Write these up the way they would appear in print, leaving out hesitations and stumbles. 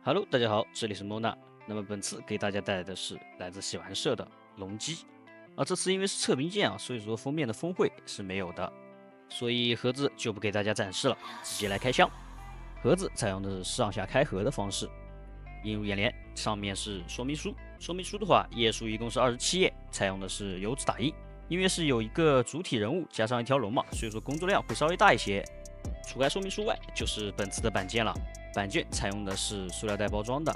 Hello，大家好，这里是莫娜。那么本次给大家带来的是来自喜玩社的龙基。这次因为是测评件所以说封面的峰会是没有的，所以盒子就不给大家展示了，直接来开箱。盒子采用的是上下开合的方式，映入眼帘。上面是说明书，说明书的话页数一共是27页，采用的是油纸打印。因为是有一个主体人物加上一条龙嘛，所以说工作量会稍微大一些。除开说明书外，就是本次的板件了。板件采用的是塑料袋包装的，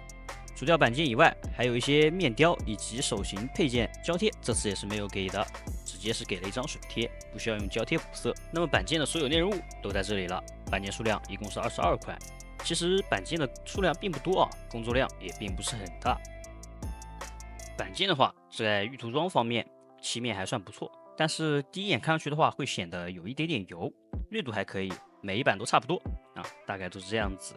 除掉板件以外，还有一些面雕以及手型配件胶贴，这次也是没有给的，直接是给了一张水贴，不需要用胶贴补色。那么板件的所有内容物都在这里了，板件数量一共是22块。其实板件的数量并不多工作量也并不是很大。板件的话，在预涂装方面，漆面还算不错，但是第一眼看上去的话，会显得有一点点油，锐度还可以，每一板都差不多大概都是这样子。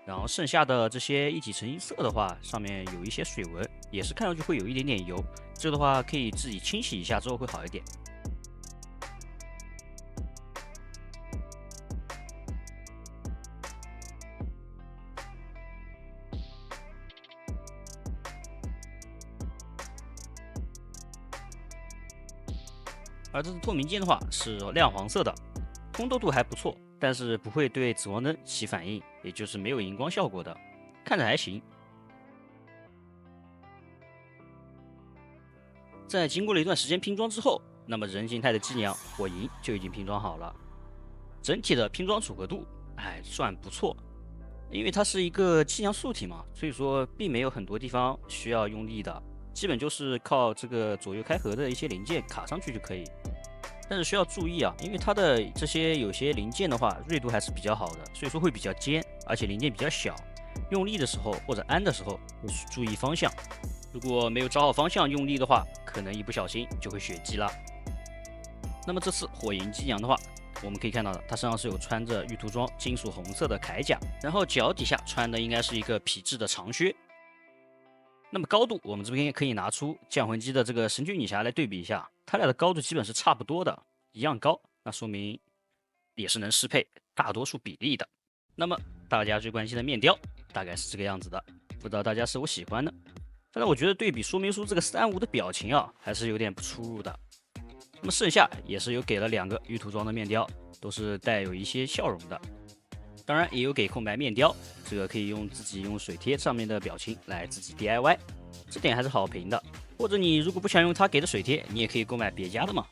然后剩下的这些一体成型色的话，上面有一些水纹，也是看上去会有一点点油，这个的话可以自己清洗一下之后会好一点。而这次透明件的话是亮黄色的，通透度还不错，但是不会对紫光灯起反应，也就是没有荧光效果的，看着还行。在经过了一段时间拼装之后，那么人形态的机娘火银就已经拼装好了。整体的拼装组合度算不错，因为它是一个机娘素体嘛，所以说并没有很多地方需要用力的，基本就是靠这个左右开合的一些零件卡上去就可以。但是需要注意因为它的这些有些零件的话，锐度还是比较好的，所以说会比较尖，而且零件比较小，用力的时候或者按的时候要注意方向。如果没有找好方向用力的话，可能一不小心就会血迹了。那么这次火银机娘的话，我们可以看到的，它身上是有穿着预涂装金属红色的铠甲，然后脚底下穿的应该是一个皮质的长靴。那么高度，我们这边可以拿出降魂机的这个神君女侠来对比一下，它俩的高度基本是差不多的，一样高，那说明也是能适配大多数比例的。那么大家最关心的面雕大概是这个样子的，不知道大家是否喜欢呢？但是我觉得对比说明书这个35的表情还是有点不出入的。那么剩下也是有给了2个预涂装的面雕，都是带有一些笑容的。当然也有给空白面雕，这个可以自己用水贴上面的表情来自己 DIY， 这点还是好评的。或者你如果不想用他给的水贴，你也可以购买别家的嘛，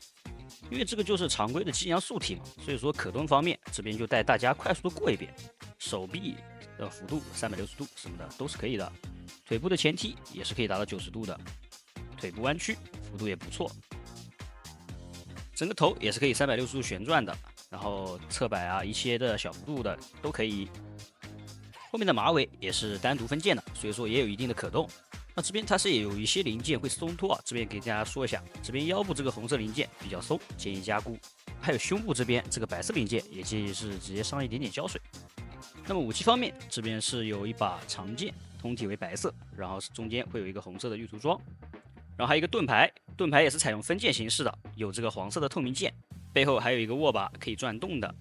因为这个就是常规的机娘素体嘛，所以说可动方面这边就带大家快速的过一遍，手臂的幅度360度什么的都是可以的，腿部的前踢也是可以达到90度的，腿部弯曲幅度也不错，整个头也是可以360度旋转的，然后侧摆一些的小幅度的都可以。后面的马尾也是单独分件的，所以说也有一定的可动。那这边它是也有一些零件会松脱这边给大家说一下，这边腰部这个红色零件比较松，建议加固。还有胸部这边这个白色零件也建议是直接上一点点胶水。那么武器方面，这边是有一把长剑，通体为白色，然后中间会有一个红色的预涂装，然后还有一个盾牌，盾牌也是采用分件形式的，有这个黄色的透明剑，背后还有一个握把可以转动的，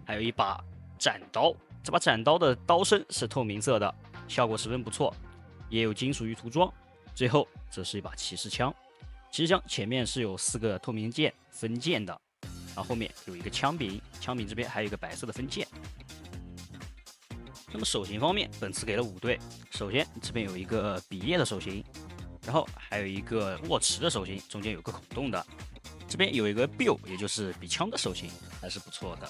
还有一把斩刀，这把斩刀的刀身是透明色的，效果十分不错，也有金属预涂装。最后这是一把骑士枪，骑士枪前面是有4个透明件分件的，然后后面有一个枪柄，枪柄这边还有一个白色的分件。那么手型方面，本次给了5对，首先这边有一个笔叶的手型，然后还有一个握持的手型，中间有个孔洞的，这边有一个 bill， 也就是笔枪的手型，还是不错的。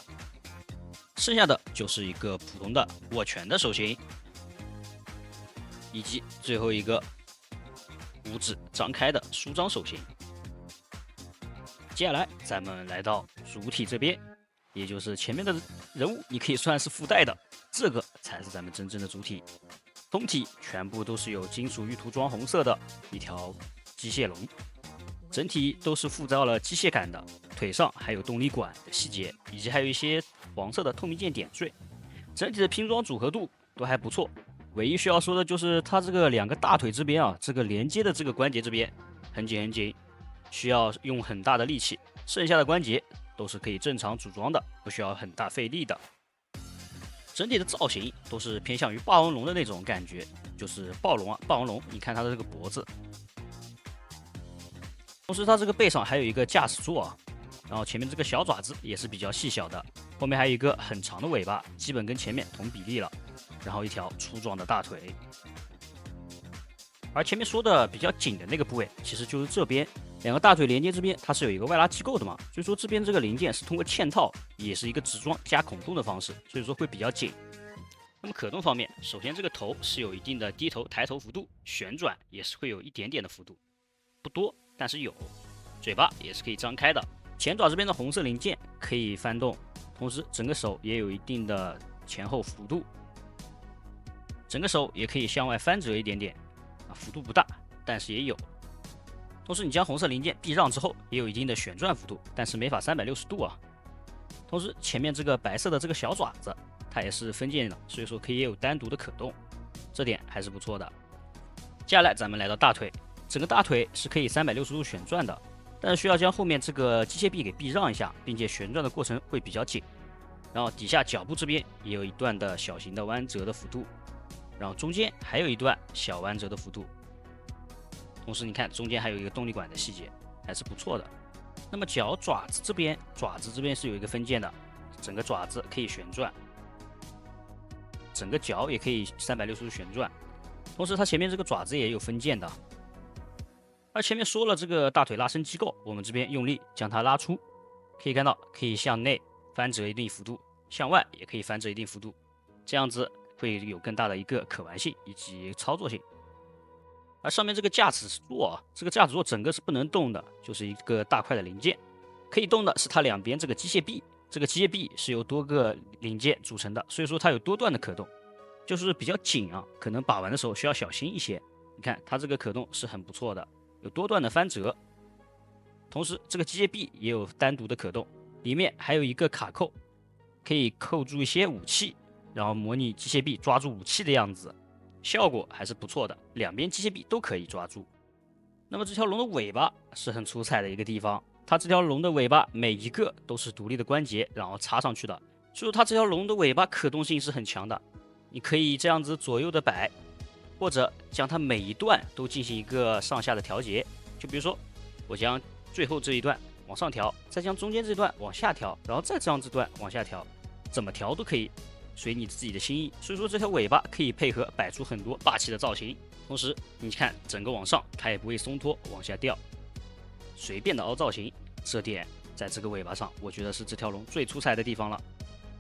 剩下的就是一个普通的握拳的手型，以及最后一个五指张开的舒张手型。接下来咱们来到主体这边，也就是前面的人物，你可以算是附带的，这个才是咱们真正的主体。通体全部都是有金属预涂装红色的一条机械龙，整体都是附到了机械感的，腿上还有动力管的细节，以及还有一些黄色的透明件点缀，整体的拼装组合度都还不错。唯一需要说的就是它这个2个大腿这边这个连接的这个关节这边很紧很紧，需要用很大的力气，剩下的关节都是可以正常组装的，不需要很大费力的。整体的造型都是偏向于霸王龙的那种感觉，就是暴龙啊，霸王龙。你看它的这个脖子，同时它这个背上还有一个驾驶座啊，然后前面这个小爪子也是比较细小的，后面还有一个很长的尾巴，基本跟前面同比例了，然后一条粗壮的大腿。而前面说的比较紧的那个部位，其实就是这边2个大腿连接这边，它是有一个外拉机构的嘛，所以说这边这个零件是通过嵌套，也是一个直装加孔洞的方式，所以说会比较紧。那么可动方面，首先这个头是有一定的低头抬头幅度，旋转也是会有一点点的幅度，不多，但是有。嘴巴也是可以张开的，前爪这边的红色零件可以翻动，同时整个手也有一定的前后幅度，整个手也可以向外翻折一点点。幅度不大，但是也有。同时，你将红色零件避让之后，也有一定的旋转幅度，但是没法360度啊。同时，前面这个白色的这个小爪子，它也是分件的，所以说可以有单独的可动，这点还是不错的。接下来咱们来到大腿，整个大腿是可以360度旋转的，但是需要将后面这个机械臂给避让一下，并且旋转的过程会比较紧。然后底下脚部这边也有一段的小型的弯折的幅度。然后中间还有一段小弯折的幅度，同时你看中间还有一个动力管的细节，还是不错的。那么脚爪子这边是有一个分件的，整个爪子可以旋转，整个脚也可以360度旋转，同时它前面这个爪子也有分件的。而前面说了这个大腿拉伸机构，我们这边用力将它拉出，可以看到可以向内翻折一定幅度，向外也可以翻折一定幅度，这样子会有更大的一个可玩性以及操作性。而上面这个驾驶座啊，这个驾驶座整个是不能动的，就是一个大块的零件。可以动的是它两边这个机械臂，这个机械臂是由多个零件组成的，所以说它有多段的可动，就是比较紧啊，可能把玩的时候需要小心一些。你看它这个可动是很不错的，有多段的翻折，同时这个机械臂也有单独的可动，里面还有一个卡扣，可以扣住一些武器。然后模拟机械臂抓住武器的样子，效果还是不错的，两边机械臂都可以抓住。那么这条龙的尾巴是很出彩的一个地方，它这条龙的尾巴每一个都是独立的关节，然后插上去的，所以它这条龙的尾巴可动性是很强的。你可以这样子左右的摆，或者将它每一段都进行一个上下的调节。就比如说，我将最后这一段往上调，再将中间这段往下调，然后再将这段往下调，怎么调都可以。随你自己的心意，所以说这条尾巴可以配合摆出很多霸气的造型，同时你看整个往上它也不会松脱往下掉，随便的凹造型，这点在这个尾巴上我觉得是这条龙最出彩的地方了。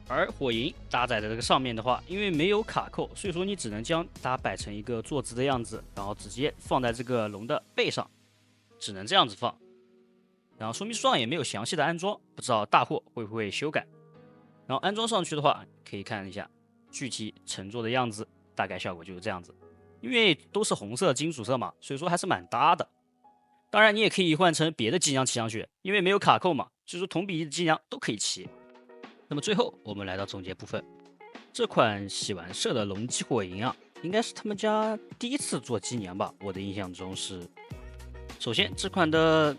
而火银搭载的这个上面的话，因为没有卡扣，所以说你只能将它摆成一个坐姿的样子，然后直接放在这个龙的背上，只能这样子放。然后说明书上也没有详细的安装，不知道大货会不会修改。然后安装上去的话，可以看一下具体乘坐的样子，大概效果就是这样子。因为都是红色金属色嘛，所以说还是蛮搭的。当然你也可以换成别的机娘骑上去，因为没有卡扣嘛，所以说同比例的机娘都可以骑。那么最后我们来到总结部分，这款洗完色的龙基火银啊，应该是他们家第一次做机娘吧，我的印象中是。首先这款的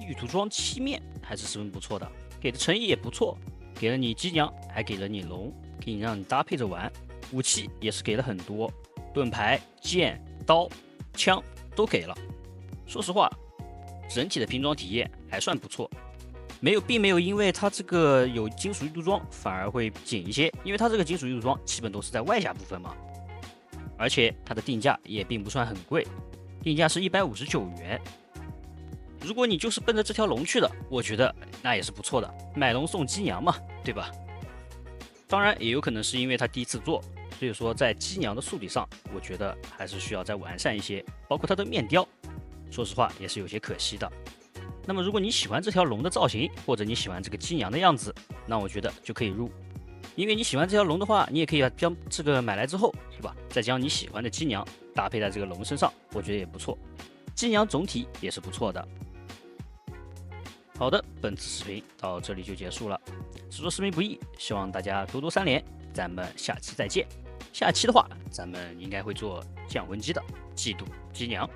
玉涂装漆面还是十分不错的，给的诚意也不错。给了你机娘，还给了你龙，可以让你搭配着玩。武器也是给了很多，盾牌、剑、刀、枪都给了。说实话，整体的拼装体验还算不错，并没有因为它这个有金属玉涂装反而会紧一些，因为它这个金属玉涂装基本都是在外甲部分嘛。而且它的定价也并不算很贵，定价是159元。如果你就是奔着这条龙去的，我觉得那也是不错的，买龙送机娘嘛，对吧？当然也有可能是因为他第一次做，所以说在机娘的素体上，我觉得还是需要再完善一些，包括它的面雕，说实话也是有些可惜的。那么如果你喜欢这条龙的造型，或者你喜欢这个机娘的样子，那我觉得就可以入。因为你喜欢这条龙的话，你也可以将这个买来之后，是吧？再将你喜欢的机娘搭配在这个龙身上，我觉得也不错。机娘总体也是不错的。好的，本次视频到这里就结束了。制作视频不易，希望大家多多3连，咱们下期再见。下期的话，咱们应该会做降温机的季度机娘。